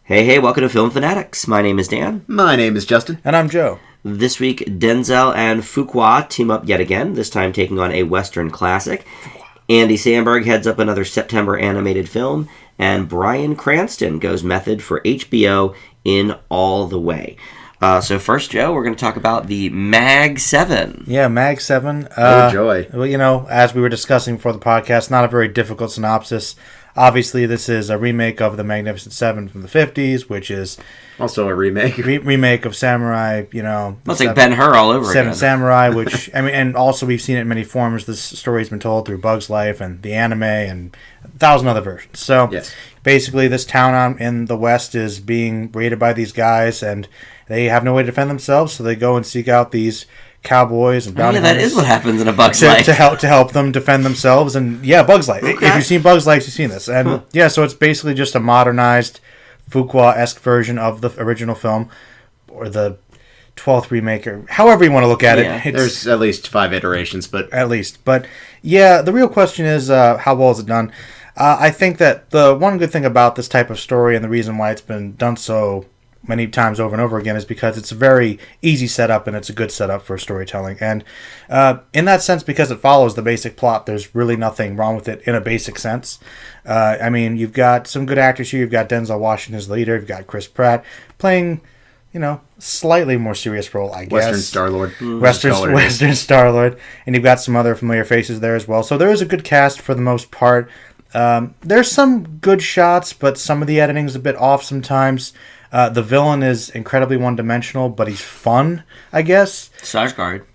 Hey, welcome to Film Fanatics. My name is Dan. My name is Justin. And I'm Joe. This week, Denzel and Fuqua team up yet again, this time taking on a Western classic. Andy Samberg heads up another September animated film, and Bryan Cranston goes method for HBO in All the Way. So first, Joe, we're going to talk about the Mag 7. Yeah, Mag 7. Oh, joy. Well, as we were discussing for the podcast, not a very difficult synopsis. Obviously, this is a remake of The Magnificent Seven from the 50s, which is... Also a remake. Remake of Samurai, It's like Ben-Hur all over Seven again. Samurai, which, and also we've seen it in many forms. This story's been told through Bug's Life and the anime and 1,000 other versions. So, yes. Basically, this town in the West is being raided by these guys, and they have no way to defend themselves, so they go and seek out these cowboys and bounty that hunters is what happens in a Bug's Life. to help them defend themselves. And yeah, Bug's Life. Okay. If you've seen Bug's Life, you've seen this. And so it's basically just a modernized Fuqua-esque version of the original film, or the 12th remake, or however you want to look at it. There's at least 5 iterations, but... At least. But yeah, the real question is how well is it done? I think that the one good thing about this type of story, and the reason why it's been done so many times over and over again, is because it's a very easy setup and it's a good setup for storytelling. And in that sense, because it follows the basic plot, there's really nothing wrong with it in a basic sense. You've got some good actors here. You've got Denzel Washington as leader. You've got Chris Pratt playing, slightly more serious role, I guess. Western Star-Lord. Western Star-Lord. And you've got some other familiar faces there as well. So there is a good cast for the most part. There's some good shots, but some of the editing's a bit off sometimes. The villain is incredibly one-dimensional, but he's fun, I guess. Skarsgård.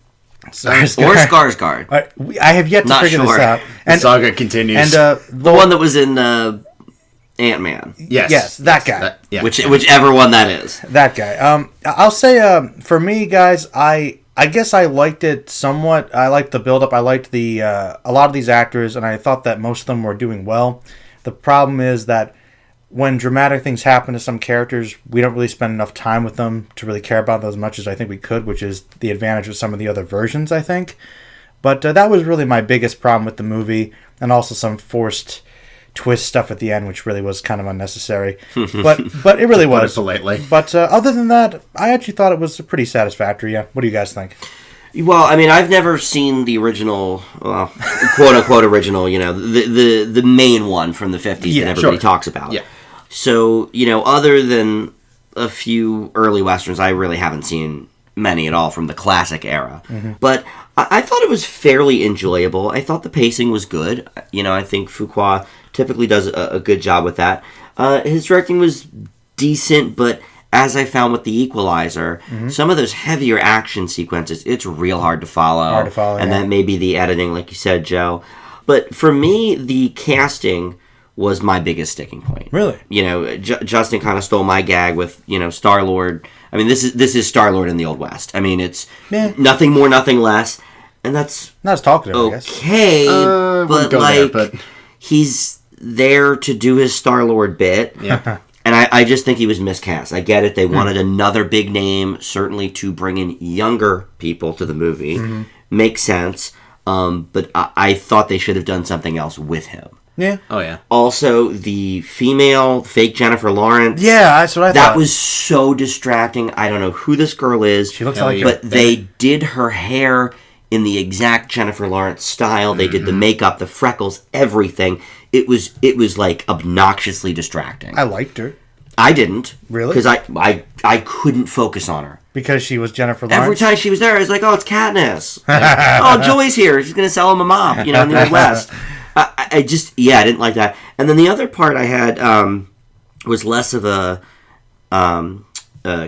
Or Skarsgård. Skarsgård. I have yet to figure this out. And the saga continues. And the one that was in Ant-Man. Yes, that guy. Whichever one that is. That guy. I'll say, for me, guys, I guess I liked it somewhat. I liked the build-up. I liked a lot of these actors, and I thought that most of them were doing well. The problem is that when dramatic things happen to some characters, we don't really spend enough time with them to really care about them as much as I think we could, which is the advantage of some of the other versions, I think. But that was really my biggest problem with the movie, and also some forced twist stuff at the end, which really was kind of unnecessary. But it really was. Put it politely. But other than that, I actually thought it was pretty satisfactory. Yeah. What do you guys think? Well, I've never seen the original, quote-unquote original, the main one from the 50s that everybody talks about. Yeah. So, other than a few early Westerns, I really haven't seen many at all from the classic era. Mm-hmm. But I thought it was fairly enjoyable. I thought the pacing was good. I think Fuqua typically does a good job with that. His directing was decent, but as I found with The Equalizer, some of those heavier action sequences, it's real hard to follow. And that may be the editing, like you said, Joe. But for me, the casting was my biggest sticking point. Really? Justin kind of stole my gag with, Star-Lord. This is Star-Lord in the Old West. It's nothing more, nothing less. And that's not as talkative, I guess. Okay, but he's there to do his Star-Lord bit. Yeah. And I just think he was miscast. I get it. They wanted another big name, certainly to bring in younger people to the movie. Mm-hmm. Makes sense. But I thought they should have done something else with him. Yeah. Oh, yeah. Also, the female, fake Jennifer Lawrence. Yeah, that's what I thought. That was so distracting. I don't know who this girl is. She looks like But they did her hair in the exact Jennifer Lawrence style. They did the makeup, the freckles, everything. It was like obnoxiously distracting. I liked her. I didn't. Really? Because I couldn't focus on her. Because she was Jennifer Lawrence? Every time she was there, I was like, oh, it's Katniss. Oh, Joy's here. She's going to sell him a mop, in the Old West. I didn't like that. And then the other part I had was less of a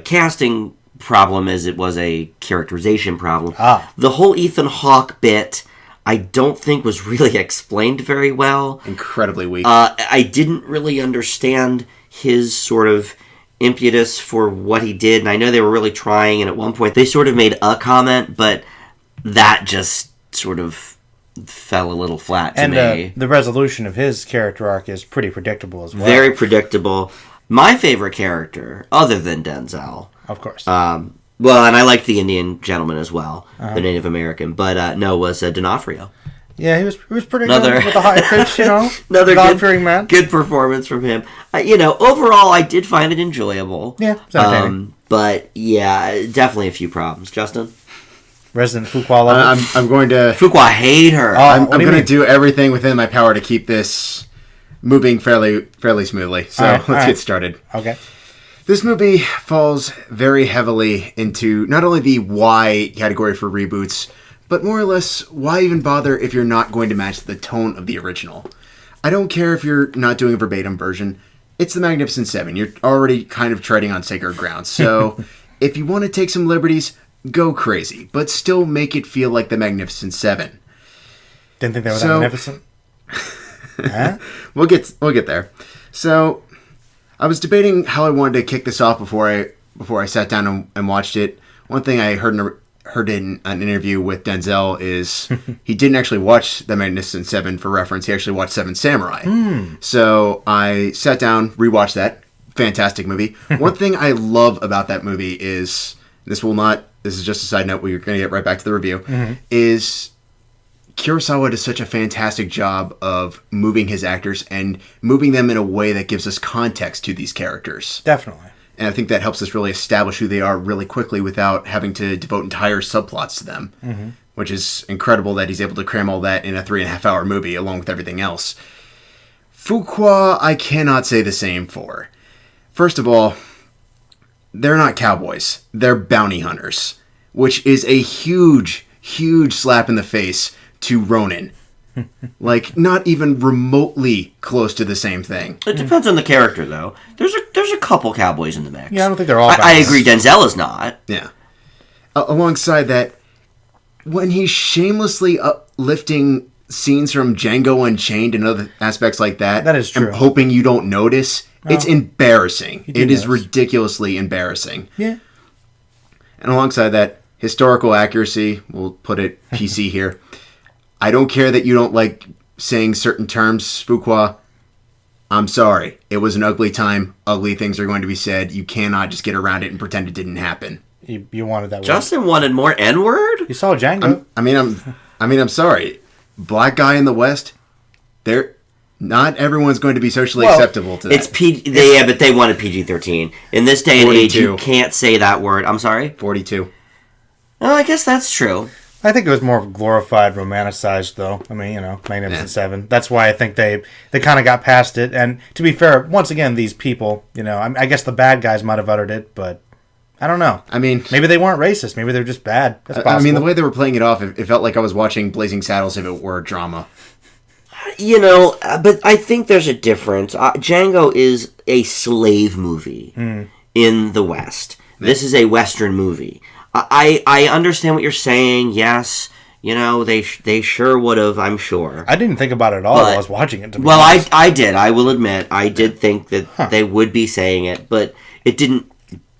casting problem as it was a characterization problem. The whole Ethan Hawke bit, I don't think was really explained very well. Incredibly weak. I didn't really understand his sort of impetus for what he did, and I know they were really trying, and at one point they sort of made a comment, but that just sort of fell a little flat to me. And the resolution of his character arc is pretty predictable as well. Very predictable. My favorite character, other than Denzel... Of course. Well, and I liked the Indian gentleman as well, the Native American, but was D'Onofrio. Yeah, he was pretty Another- good with the high pitch, Another God-fearing man. good performance from him. Overall, I did find it enjoyable. Yeah, it's entertaining. But yeah, definitely a few problems. Justin? Resident Fuqua lover. I'm going to. Fuqua, hate her. I'm what do you going to mean? do everything within my power to keep this moving fairly smoothly. So All right. get started. Okay. This movie falls very heavily into not only the why category for reboots, but more or less, why even bother if you're not going to match the tone of the original? I don't care if you're not doing a verbatim version. It's the Magnificent Seven. You're already kind of treading on sacred ground. So if you want to take some liberties, go crazy, but still make it feel like the Magnificent Seven. Didn't think they were that magnificent. Huh? We'll get there. So I was debating how I wanted to kick this off before I sat down and watched it. One thing I heard in an interview with Denzel is he didn't actually watch The Magnificent Seven for reference. He actually watched Seven Samurai. So I sat down, rewatched that. Fantastic movie. One thing I love about that movie is, this is just a side note, we're going to get right back to the review, is Kurosawa does such a fantastic job of moving his actors and moving them in a way that gives us context to these characters. Definitely. And I think that helps us really establish who they are really quickly without having to devote entire subplots to them, which is incredible that he's able to cram all that in a 3.5-hour movie along with everything else. Fuqua, I cannot say the same for. First of all, they're not cowboys. They're bounty hunters, which is a huge, huge slap in the face to Ronin. Like, not even remotely close to the same thing. It depends on the character, though. There's a couple cowboys in the mix. Yeah, I don't think they're all I balanced. agree, Denzel is not. Yeah. Alongside that, when he's shamelessly uplifting scenes from Django Unchained and other aspects like that, That is true. and hoping you don't notice, it's embarrassing. do It is notice. ridiculously embarrassing. Yeah. And alongside that, historical accuracy, we'll put it PC here. I don't care that you don't like saying certain terms, Fuqua. I'm sorry. It was an ugly time. Ugly things are going to be said. You cannot just get around it and pretend it didn't happen. You wanted that word. Justin wanted more N-word? You saw Django. I'm sorry. Black guy in the West, not everyone's going to be socially Well, acceptable to that. It's but they wanted PG-13. In this day and age, 42. you can't say that word. I'm sorry? 42. Oh, I guess that's true. I think it was more glorified, romanticized, though. I mean, Magnificent Seven. That's why I think they kind of got past it. And to be fair, once again, these people, I guess the bad guys might have uttered it, but I don't know. I mean, Maybe they weren't racist. Maybe they're just bad. That's possible. I mean, the way they were playing it off, it felt like I was watching Blazing Saddles if it were a drama. But I think there's a difference. Django is a slave movie in the West. This is a Western movie. I understand what you're saying. Yes, they sure would have. I'm sure. I didn't think about it at all while I was watching it. To be Well, honest. I did. I will admit, I did think that they would be saying it, but it didn't.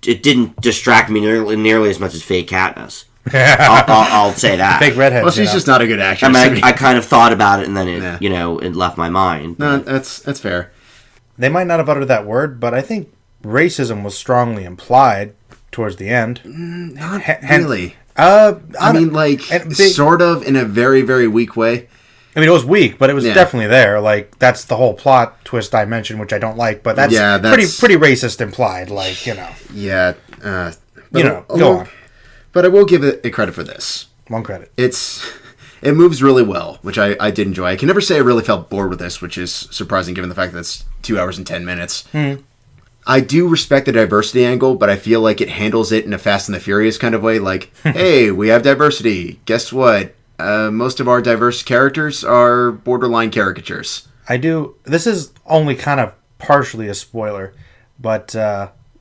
It didn't distract me nearly as much as Faye Katniss. I'll say that. Fake redheads. Well, she's just not a good actress. I mean, I kind of thought about it, and then it left my mind. No, that's fair. They might not have uttered that word, but I think racism was strongly implied towards the end. Not Hen- really. I mean, sort of in a very, very weak way. I mean, it was weak, but it was Yeah. definitely there. Like, that's the whole plot twist I mentioned, which I don't like, but that's, pretty racist implied. Like, Yeah. go on. But I will give it a credit for this. One credit. It moves really well, which I did enjoy. I can never say I really felt bored with this, which is surprising given the fact that it's 2 hours and 10 minutes. I do respect the diversity angle, but I feel like it handles it in a Fast and the Furious kind of way. Like, hey, we have diversity. Guess what? Most of our diverse characters are borderline caricatures. I do. This is only kind of partially a spoiler, but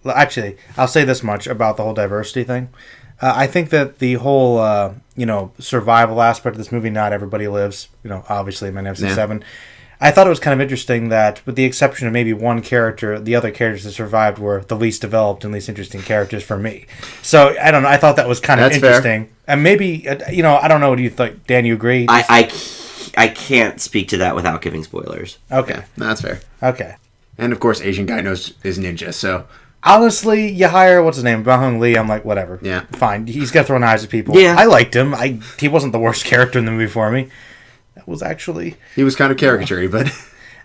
actually, I'll say this much about the whole diversity thing. I think that the whole, survival aspect of this movie, not everybody lives, obviously Magnificent Seven. I thought it was kind of interesting that, with the exception of maybe one character, the other characters that survived were the least developed and least interesting characters for me. So, I don't know. I thought that was kind of interesting. Fair. And maybe, I don't know. Do you think, Dan, you agree? I can't speak to that without giving spoilers. Okay. Yeah, that's fair. Okay. And, of course, Asian guy knows his ninja, so... Honestly, you hire, what's his name, Bahung Lee, I'm like, whatever. Yeah. Fine. He's got to throw knives at people. Yeah. I liked him. He wasn't the worst character in the movie for me. that was actually... He was kind of caricature-y, but...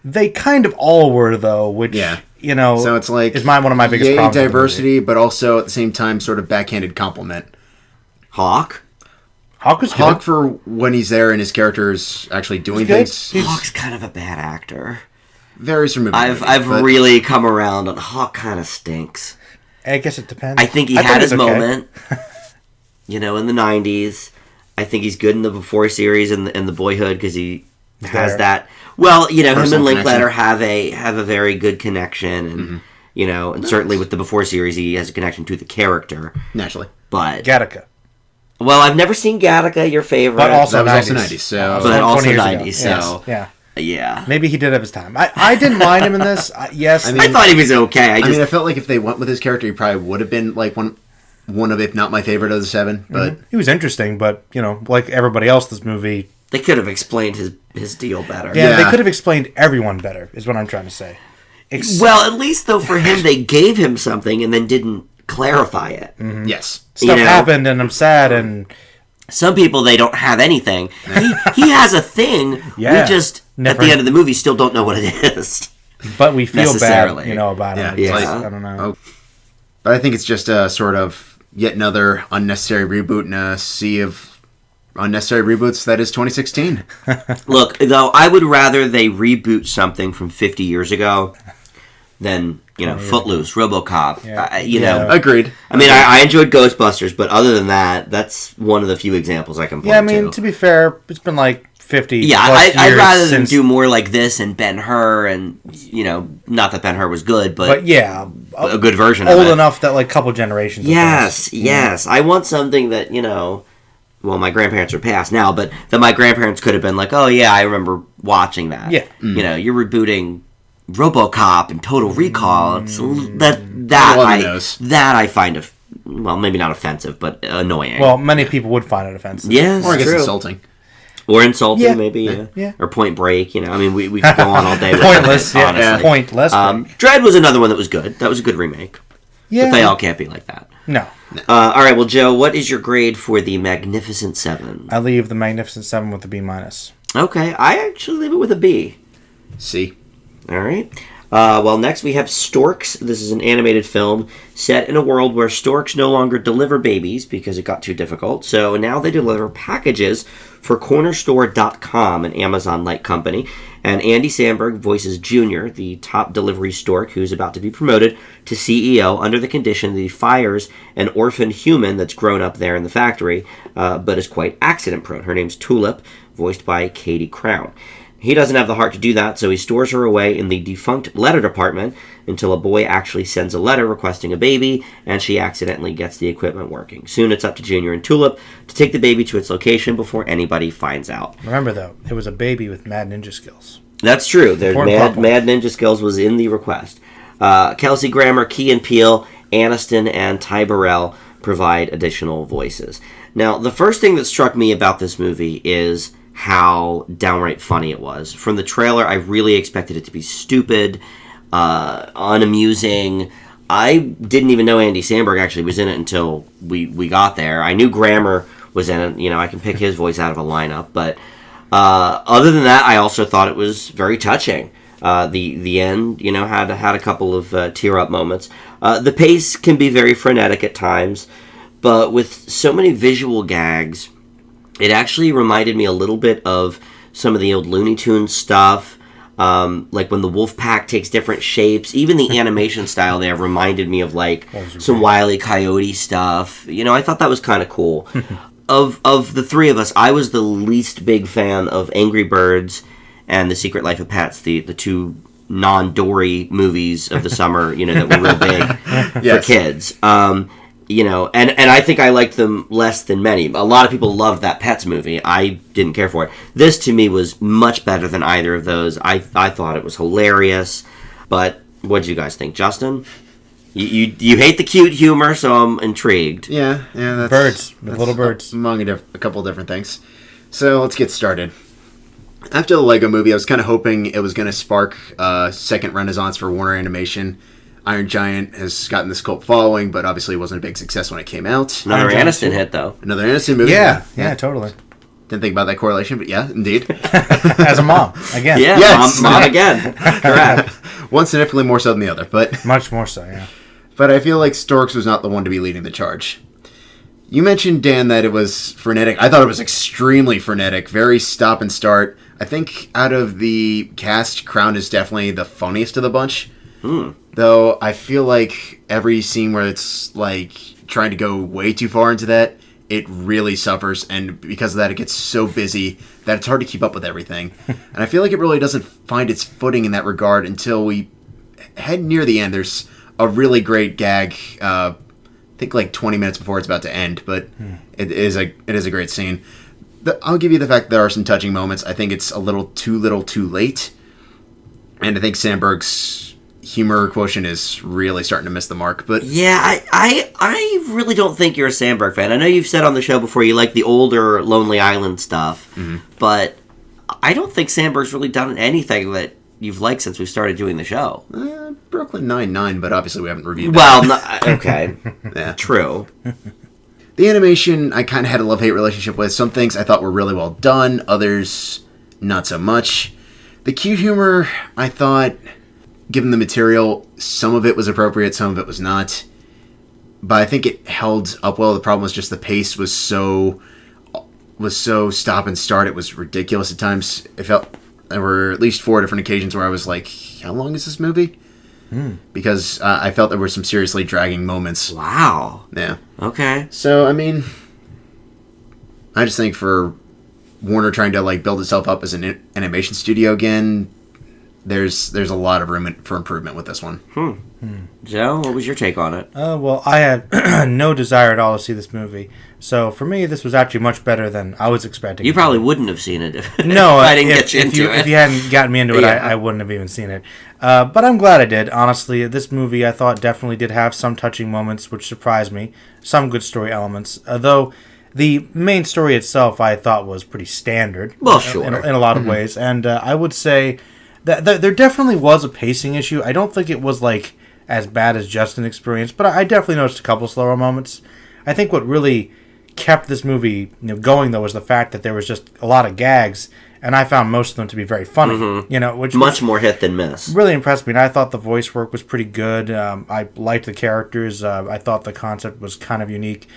They kind of all were, though, which, you know... So it's like... is one of my biggest problems with diversity, but also at the same time sort of backhanded compliment. Hawk? Hawk was good. Hawk, for when he's there and his character is actually doing things... Hawk's kind of a bad actor. Varies from movie to movie, I've really come around on Hawk kind of stinks. I guess it depends. I think he had his moment, you know, in the 90s. I think he's good in the Before series and the Boyhood because he has that... Well, you know, him and Linklater have a very good connection, and you know, and certainly with the Before series, he has a connection to the character naturally. But Gattaca. Well, I've never seen Gattaca, your favorite, but also that was 90s. also 90s. So, but also 90s. Ago. So yes. Yeah. Maybe he did have his time. I didn't mind him in this. Yes, I thought he was okay. I mean, I felt like if they went with his character, he probably would have been like one of, if not my favorite of the 7. But he was interesting. But you know, like everybody else, this movie. They could have explained his deal better. Yeah, they could have explained everyone better, is what I'm trying to say. Well, at least, though, for him, they gave him something and then didn't clarify it. Mm-hmm. Yes. Stuff happened, and I'm sad, and... Some people, they don't have anything. He has a thing. Yeah. We just, at the end of the movie, still don't know what it is. But we feel bad, you know, about it. Yeah. Like, I don't know. But I think it's just a sort of yet another unnecessary reboot in a sea of unnecessary reboots that is 2016. Look, though, I would rather they reboot something from 50 years ago than, you know, Footloose, RoboCop. You know, agreed. I mean, I enjoyed Ghostbusters, but other than that, that's one of the few examples I can point to. Yeah, I mean, to be fair, it's been like 50 Yeah, plus I'd years rather than since... do more like this and Ben-Hur, and, you know, not that Ben-Hur was good, but yeah, a good version of it. Old enough that, like, a couple generations Yes. I want something that, you know... Well, my grandparents are passed now, but that my grandparents could have been like, oh, yeah, I remember watching that. Yeah. You know, you're rebooting RoboCop and Total Recall. It's that I find, well, maybe not offensive, but annoying. Well, many people would find it offensive. Yes, or I guess true. Insulting. Or insulting, maybe. Yeah. Or Point Break, you know. I mean, we could go on all day with Pointless, that, honestly. Pointless. Dread was another one that was good. That was a good remake. Yeah. But they all can't be like that. No. All right, well, Joe, what is your grade for the Magnificent Seven? I leave the Magnificent Seven with a B-. Okay, I actually leave it with a B. C. All right. Well, next we have Storks. This is an animated film set in a world where storks no longer deliver babies because it got too difficult. So now they deliver packages for Cornerstore.com, an Amazon-like company. And Andy Samberg voices Junior, the top delivery stork who's about to be promoted to CEO under the condition that he fires an orphaned human that's grown up there in the factory, but is quite accident-prone. Her name's Tulip, voiced by Katie Crown. He doesn't have the heart to do that, so he stores her away in the defunct letter department until a boy actually sends a letter requesting a baby, and she accidentally gets the equipment working. Soon it's up to Junior and Tulip to take the baby to its location before anybody finds out. Remember, though, it was a baby with mad ninja skills. That's true. Mad ninja skills was in the request. Kelsey Grammer, Key and Peele, Aniston, and Ty Burrell provide additional voices. Now, the first thing that struck me about this movie is how downright funny it was. From the trailer, I really expected it to be stupid, unamusing. I didn't even know Andy Samberg actually was in it until we got there. I knew Grammer was in it. You know, I can pick his voice out of a lineup. But other than that, I also thought it was very touching. The end, you know, had a couple of tear-up moments. The pace can be very frenetic at times, but with so many visual gags, it actually reminded me a little bit of some of the old Looney Tunes stuff, like when the wolf pack takes different shapes. Even the animation style there reminded me of like some Wile E. Coyote stuff. You know, I thought that was kind of cool. Of the three of us, I was the least big fan of Angry Birds and The Secret Life of Pets, the two non-Dory movies of the summer, you know, that were real big for kids. You know, and I think I liked them less than many. A lot of people loved that Pets movie. I didn't care for it. This, to me, was much better than either of those. I thought it was hilarious. But what did you guys think? Justin? You hate the cute humor, so I'm intrigued. Yeah, that's... Birds. Little birds. Among a couple different things. So, let's get started. After the Lego movie, I was kind of hoping it was going to spark a second renaissance for Warner Animation. Iron Giant has gotten this cult following, but obviously it wasn't a big success when it came out. Another Aniston hit, though. Another Aniston movie. Yeah, totally. Didn't think about that correlation, but yeah, indeed. As a mom, again. Yeah, Yes. mom again. Correct. One significantly more so than the other, but Much more so, yeah. I feel like Storks was not the one to be leading the charge. You mentioned, Dan, that it was frenetic. I thought it was extremely frenetic, very stop and start. I think out of the cast, Crown is definitely the funniest of the bunch. Though I feel like every scene where it's like trying to go way too far into that, it really suffers, and because of that, it gets so busy that it's hard to keep up with everything. And I feel like it really doesn't find its footing in that regard until we head near the end. There's a really great gag, I think like 20 minutes before it's about to end, but it is a great scene. I'll give you the fact that there are some touching moments. I think it's a little too late, and I think Sandberg's humor quotient is really starting to miss the mark. But Yeah, I really don't think you're a Sandberg fan. I know you've said on the show before you like the older Lonely Island stuff, but I don't think Sandberg's really done anything that you've liked since we started doing the show. Brooklyn Nine-Nine, but obviously we haven't reviewed Well, that. okay. Yeah. True. The animation, I kind of had a love-hate relationship with. Some things I thought were really well done, others not so much. The cute humor, I thought, given the material, some of it was appropriate, some of it was not. But I think it held up well. The problem was just the pace was so stop and start. It was ridiculous at times. It felt there were at least 4 different occasions where I was like, how long is this movie? Because I felt there were some seriously dragging moments. Wow. Yeah. Okay. So, I mean, I just think for Warner trying to like build itself up as an animation studio again, there's a lot of room for improvement with this one. Joe, what was your take on it? Well, I had no desire at all to see this movie. So for me, this was actually much better than I was expecting. You probably wouldn't have seen it if No, I didn't if, get you if into you, it. If you hadn't gotten me into it, Yeah. I wouldn't have even seen it. But I'm glad I did. Honestly, this movie I thought definitely did have some touching moments, which surprised me. Some good story elements, though the main story itself I thought was pretty standard. Well, sure. in a lot of ways, and I would say that there definitely was a pacing issue. I don't think it was like as bad as Justin experienced, but I definitely noticed a couple slower moments. I think what really kept this movie going though was the fact that there was just a lot of gags, and I found most of them to be very funny. Which Much more hit than miss. really impressed me. And I thought the voice work was pretty good. I liked the characters. I thought the concept was kind of unique.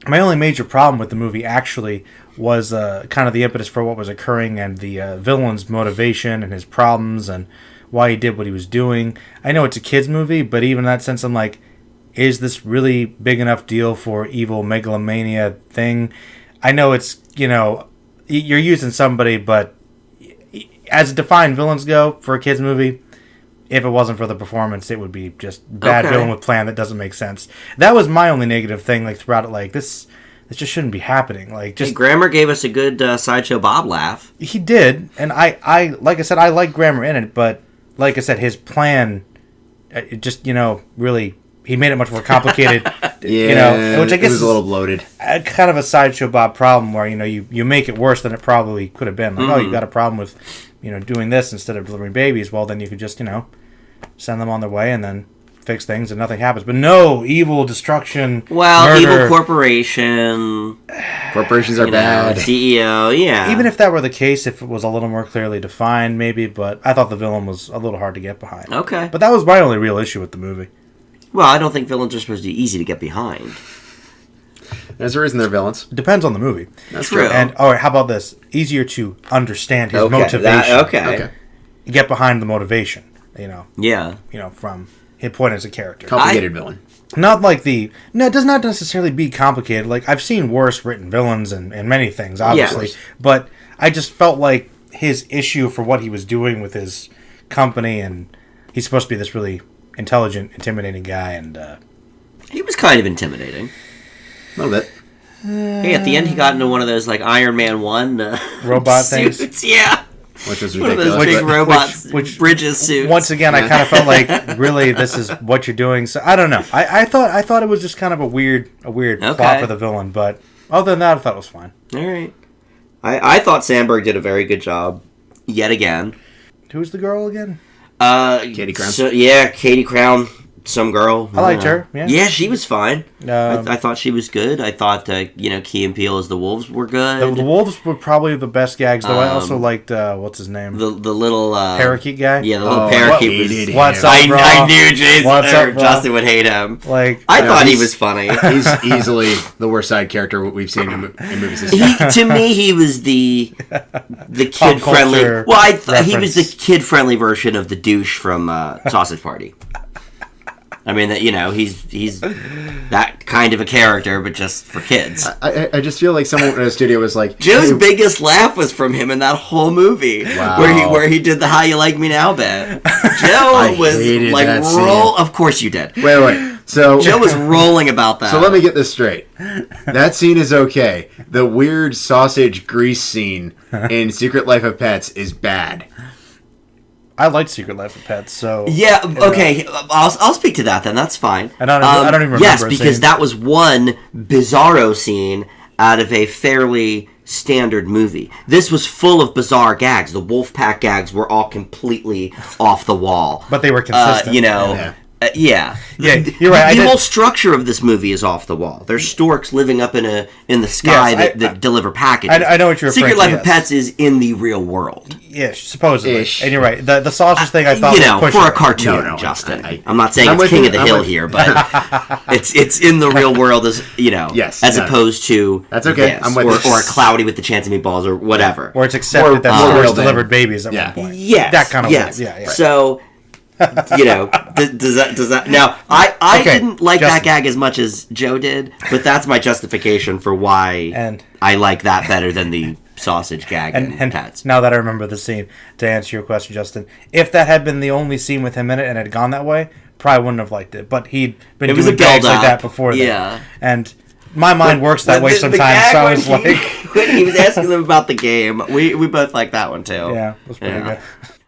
My only major problem with the movie actually was kind of the impetus for what was occurring and the villain's motivation and his problems and why he did what he was doing. I know it's a kid's movie, but even in that sense, I'm like, is this really big enough deal for evil megalomania thing? I know it's, you're using somebody, but as defined villains go for a kid's movie, if it wasn't for the performance, it would be just bad villain with plan that doesn't make sense. That was my only negative thing, like throughout it. Like this just shouldn't be happening. Like just Grammer gave us a good Sideshow Bob laugh. he did, and I like I said, I like Grammer in it, but like I said, his plan, it just really he made it much more complicated. Which I guess it was is a little bloated. kind of a Sideshow Bob problem where you make it worse than it probably could have been. Like, oh, you got a problem with doing this instead of delivering babies. Well, then you could just send them on their way and then fix things and nothing happens. But no, evil, destruction, Well, murder. evil corporation, Corporations are bad. CEO, yeah. Even if that were the case, if it was a little more clearly defined, maybe. But I thought the villain was a little hard to get behind. Okay. But that was my only real issue with the movie. Well, I don't think villains are supposed to be easy to get behind. There's a reason they're villains. Depends on the movie. That's True. And all right, how about this? Easier to understand his motivation. Okay. Get behind the motivation. Yeah. From his point as a character. Complicated villain. Not like it does not necessarily be complicated. Like, I've seen worse written villains and many things, obviously. Yeah. But I just felt like his issue for what he was doing with his company, and he's supposed to be this really intelligent, intimidating guy, and He was kind of intimidating. A little bit. Hey, at the end, he got into one of those, like, Iron Man 1 robot suits. things. Yeah. Which was One of ridiculous. those big but- robots, which- bridges suits. Once again, I kind of felt like, really, this is what you're doing. So I don't know. I thought it was just kind of a weird Okay. plot for the villain, but other than that, I thought it was fine. All right. I thought Sandberg did a very good job, yet again. Who's the girl again? Katie Crown. So, yeah, Katie Crown some girl. I liked her. Yeah. Yeah, she was fine. Um, I thought she was good. I thought Key and Peele as the wolves were good. The wolves were probably the best gags, though. I also liked what's his name, the little parakeet guy. Yeah, the little parakeet was. hated him. What's up, bro? I knew Jason What's up, bro? Justin would hate him. Like I thought he was funny. He's easily the worst side character we've seen in movies this year. To me, he was the Pop kid friendly. culture Well, I thought he was the reference. kid friendly version of the douche from Sausage Party. I mean, that he's that kind of a character, but just for kids. I just feel like someone in a studio was like, Joe's "Hey, biggest laugh was from him in that whole movie, Wow. where he did the "How You Like Me Now" bit. Joe I was hated like that scene. Of course you did. Wait. So Joe was rolling about that. So let me get this straight. That scene is okay. The weird sausage grease scene in Secret Life of Pets is bad. I liked Secret Life of Pets, so Yeah. Okay. I'll speak to that then. That's fine. I don't even remember Yes, a because scene. that was one bizarro scene out of a fairly standard movie. This was full of bizarre gags. The Wolfpack gags were all completely off the wall. but they were consistent. Yeah. Yeah, you're right. The whole structure of this movie is off the wall. There's storks living up in the sky Yes, that deliver packages. I know what you're referring Secret to, Life of yes. Pets is in the real world. Yeah, supposedly. Ish. And you're right. The sausage thing I thought was pushing for a it. cartoon, No, Justin. I- I'm not saying I'm it's with King you, of the I'm Hill with- here, but it's in the real world as Yes, as no. opposed to That's okay, this, I'm with or you. Cloudy with the Chance of Meatballs or whatever. Where it's accepted that more stores real than- delivered babies at Yeah. one point. Yes, That kind of yes. way. Yeah. So, does that now? I Okay, didn't like Justin. that gag as much as Joe did, but that's my justification for why And- I like that better than the sausage gag and And Pets. now that I remember the scene, to answer your question, Justin, if that had been the only scene with him in it and had gone that way, probably wouldn't have liked it. But he'd been It was doing a build gags like up. that before. Yeah. And my mind works that way The sometimes. gag So I when was he- like, when he was asking them about the game, we both like that one too. yeah, it was pretty Yeah. good.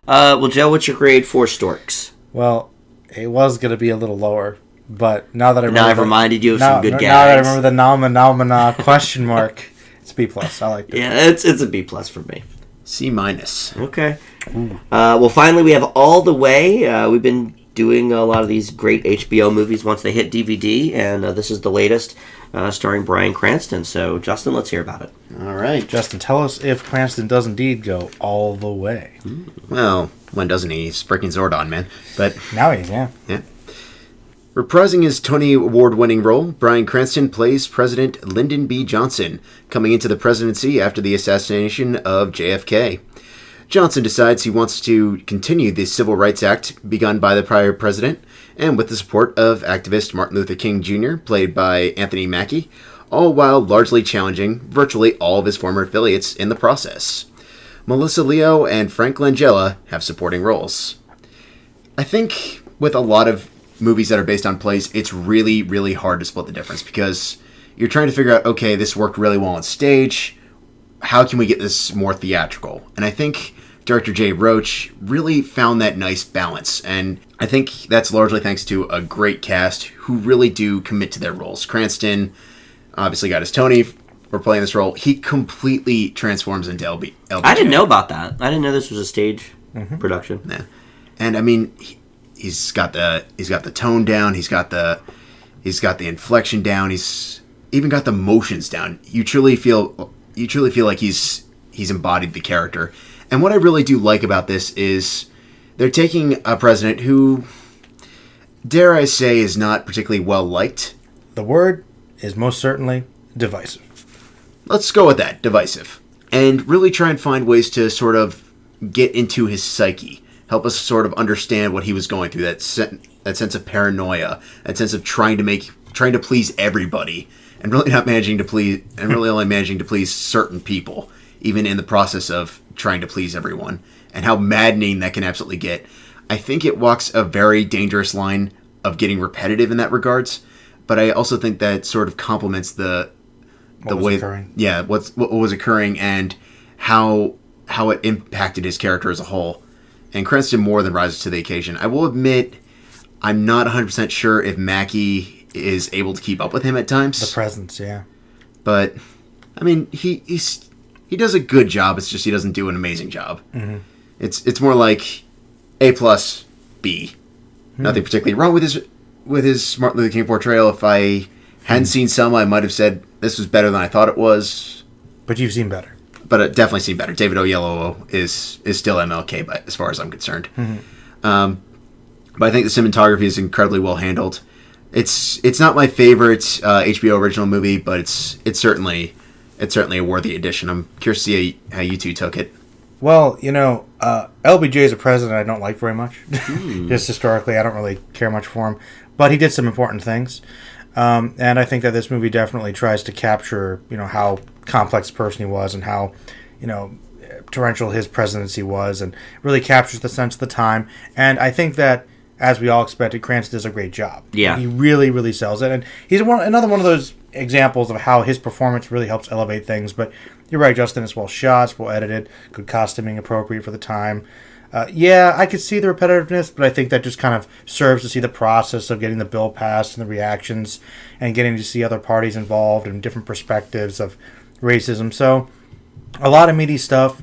Well, Joe, what's your grade for Storks? Well, it was going to be a little lower, but now that I remember, Now I've reminded you of some good gags. Now that I remember the nominal question mark, it's B plus. I like it. Yeah, it's a B plus for me. C minus. Okay. Well, finally, we have All the Way. We've been doing a lot of these great HBO movies once they hit DVD, and this is the latest, starring Bryan Cranston. So, Justin, let's hear about it. All right. Justin, tell us if Cranston does indeed go all the way. Well, when doesn't he? He's freaking Zordon, man. But Now he's, yeah. reprising his Tony Award-winning role, Bryan Cranston plays President Lyndon B. Johnson, coming into the presidency after the assassination of JFK. Johnson decides he wants to continue the Civil Rights Act begun by the prior president, and with the support of activist Martin Luther King Jr., played by Anthony Mackie, all while largely challenging virtually all of his former affiliates in the process. Melissa Leo and Frank Langella have supporting roles. I think with a lot of movies that are based on plays, it's really, really hard to split the difference because you're trying to figure out, okay, this worked really well on stage. How can we get this more theatrical? And I think director Jay Roach really found that nice balance. And I think that's largely thanks to a great cast who really do commit to their roles. Cranston obviously got his Tony for playing this role. He completely transforms into LBJ. I didn't know about that. I didn't know this was a stage production. Yeah. And I mean, he's got the tone down. He's got the inflection down. He's even got the motions down. You truly feel like he's embodied the character. And what I really do like about this is they're taking a president who, dare I say, is not particularly well liked. The word is most certainly divisive. Let's go with that, divisive. And really try and find ways to sort of get into his psyche. Help us sort of understand what he was going through, that sense of paranoia, that sense of trying to please everybody, and really not managing to please, and really only managing to please certain people, even in the process of trying to please everyone, and how maddening that can absolutely get. I think it walks a very dangerous line of getting repetitive in that regards, but I also think that sort of complements the way occurring. Yeah, what was occurring and how it impacted his character as a whole. And Cranston more than rises to the occasion. I will admit, I'm not 100% sure if Mackie is able to keep up with him at times. The presence, yeah. But I mean, he does a good job. It's just he doesn't do an amazing job. Mm-hmm. It's more like A plus B. Nothing particularly wrong with with his Martin Luther King portrayal. If I hadn't seen Selma, I might have said this was better than I thought it was. But you've seen better. But I've definitely seen better. David Oyelowo is still MLK, but as far as I'm concerned. But I think the cinematography is incredibly well handled. It's not my favorite HBO original movie, but it's certainly a worthy addition. I'm curious to see how you two took it. Well, LBJ is a president I don't like very much. Just historically, I don't really care much for him. But he did some important things. And I think that this movie definitely tries to capture, how complex a person he was and how, torrential his presidency was, and really captures the sense of the time. And I think that, as we all expected, Cranston does a great job. Yeah. He really, really sells it. And he's another one of those examples of how his performance really helps elevate things. But you're right, Justin. It's well shot, it's well edited, good costuming, appropriate for the time. I could see the repetitiveness, but I think that just kind of serves to see the process of getting the bill passed and the reactions and getting to see other parties involved and different perspectives of racism. So, a lot of meaty stuff.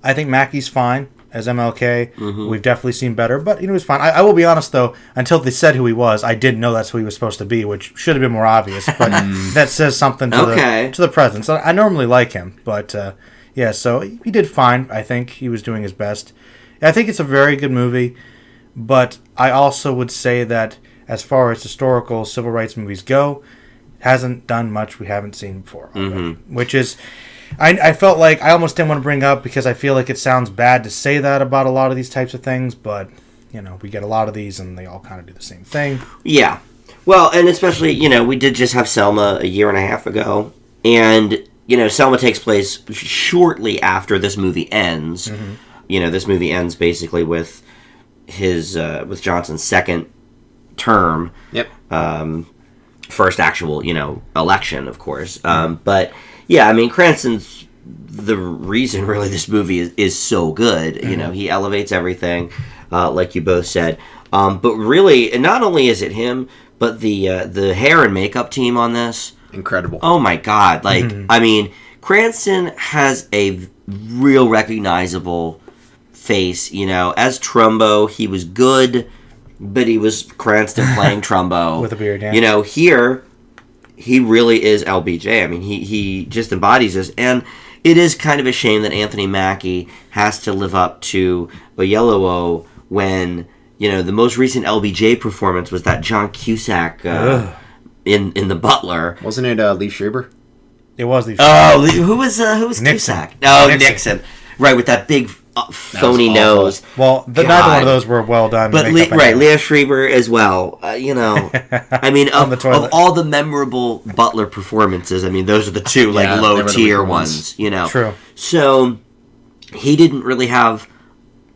I think Mackey's fine as MLK. We've definitely seen better, but he was fine. I will be honest, though, until they said who he was, I didn't know that's who he was supposed to be, which should have been more obvious, but that says something to the presence. I normally like him, but so he did fine. I think he was doing his best. I think it's a very good movie, but I also would say that as far as historical civil rights movies go, it hasn't done much we haven't seen before already, which is... I felt like I almost didn't want to bring up because I feel like it sounds bad to say that about a lot of these types of things, but, we get a lot of these and they all kind of do the same thing. Yeah. Well, and especially, we did just have Selma a year and a half ago, and, Selma takes place shortly after this movie ends. This movie ends basically with with Johnson's second term. Yep. First actual, election, of course. But... yeah, I mean, Cranston's the reason, really, this movie is so good. He elevates everything, like you both said. But really, not only is it him, but the hair and makeup team on this. Incredible. Oh, my God. I mean, Cranston has a real recognizable face. As Trumbo, he was good, but he was Cranston playing Trumbo. With a beard, yeah. Here... he really is LBJ. I mean, he just embodies this. And it is kind of a shame that Anthony Mackie has to live up to Oyelowo when, the most recent LBJ performance was that John Cusack in The Butler. Wasn't it Lee Schreiber? It was Lee Schreiber. Oh, who was Nixon. Cusack? Oh, Nixon. Right, with that big... phony nose. Well, neither one of those were well done. But Leo Schreiber as well. I mean, of all the memorable Butler performances, I mean, those are the two low tier ones. True. So he didn't really have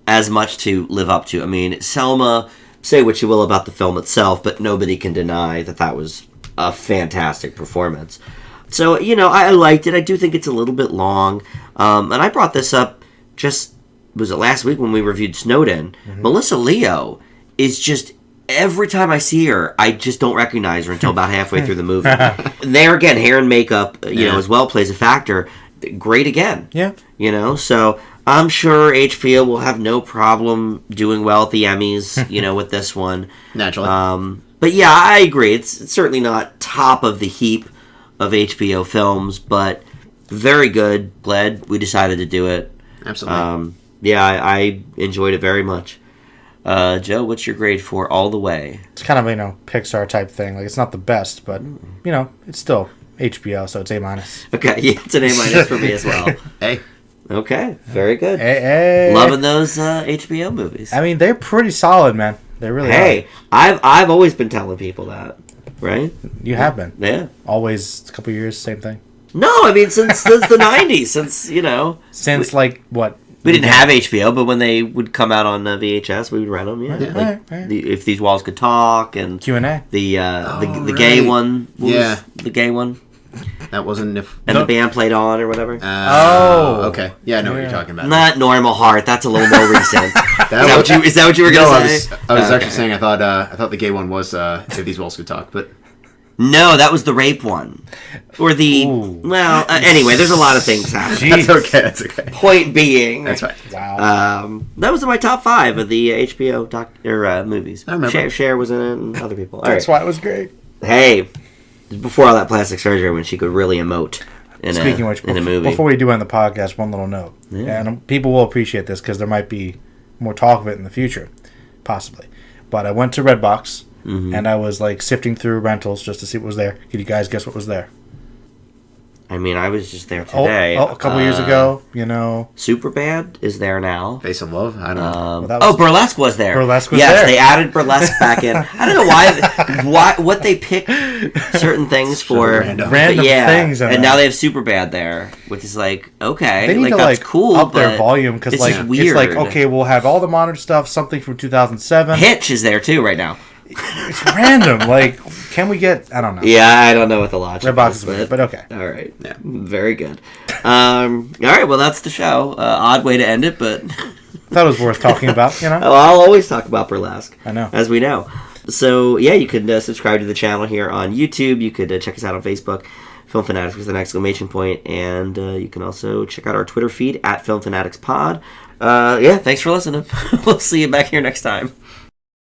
as much to live up to. I mean, Selma. Say what you will about the film itself, but nobody can deny that was a fantastic performance. So I liked it. I do think it's a little bit long, and I brought this up just. Was it last week when we reviewed Snowden? Melissa Leo is just, every time I see her, I just don't recognize her until about halfway through the movie. There again, hair and makeup, as well plays a factor. Great again. Yeah. So I'm sure HBO will have no problem doing well at the Emmys, with this one. Naturally. But yeah, I agree. It's certainly not top of the heap of HBO films, but very good. Glad we decided to do it. Absolutely. I enjoyed it very much. Joe, what's your grade for All the Way? It's kind of, Pixar type thing. Like, it's not the best, but, it's still HBO, so it's A-. Okay, yeah, it's an A- for me as well. Hey. Okay, very good. Hey. Loving those HBO movies. I mean, they're pretty solid, man. They really are. Hey, I've always been telling people that, right? You have been. Yeah. Always, a couple years, same thing. No, I mean, since the 90s, since, what? We didn't have HBO, but when they would come out on VHS, we would rent them. Yeah, right. If These Walls Could Talk and Q&A. The gay one. The gay one. That wasn't the band played on or whatever. Okay. Yeah, I know what you're talking about. Not Normal Heart. That's a little more recent. Is that what you were going to say? I was actually saying I thought the gay one was If These Walls Could Talk, but No, that was the rape one. Or the... Ooh. Well, anyway, there's a lot of things happening. That's okay. Point being... That's right. Wow. That was in my top 5 of the HBO movies. I remember. Cher was in it and other people. All That's right. why it was great. Hey, before all that plastic surgery when she could really emote Speaking of which, in a movie. before we do end the podcast, one little note. Yeah. And people will appreciate this because there might be more talk of it in the future. Possibly. But I went to Redbox, and I was like sifting through rentals just to see what was there. Could you guys guess what was there? I mean, I was just there today. A couple years ago, you know. Superbad is there now. Face of Love? I don't know. Well, that was- Burlesque was there. Burlesque was yes, there. they added Burlesque back in. I don't know what they pick certain things for. random. Random but things in and there. now they have Superbad there, which is like, okay, They need to that's like cool, up their but volume because it's like just weird. it's like okay, we'll have all the modern stuff, something from 2007. Hitch is there too right now. It's random. Like, can we get? I don't know. Yeah, I don't know what the logic Redbox is, is weird, but okay. all right, Yeah. very good. All right, well that's the show. Odd way to end it, but That was worth talking about. You know. I'll always talk about Burlesque. I know. As we know. So, yeah, you could subscribe to the channel here on YouTube. You could check us out on Facebook, Film Fanatics with an exclamation point. And you can also check out our Twitter feed at Film Fanatics Pod. Yeah, thanks for listening. We'll see you back here next time.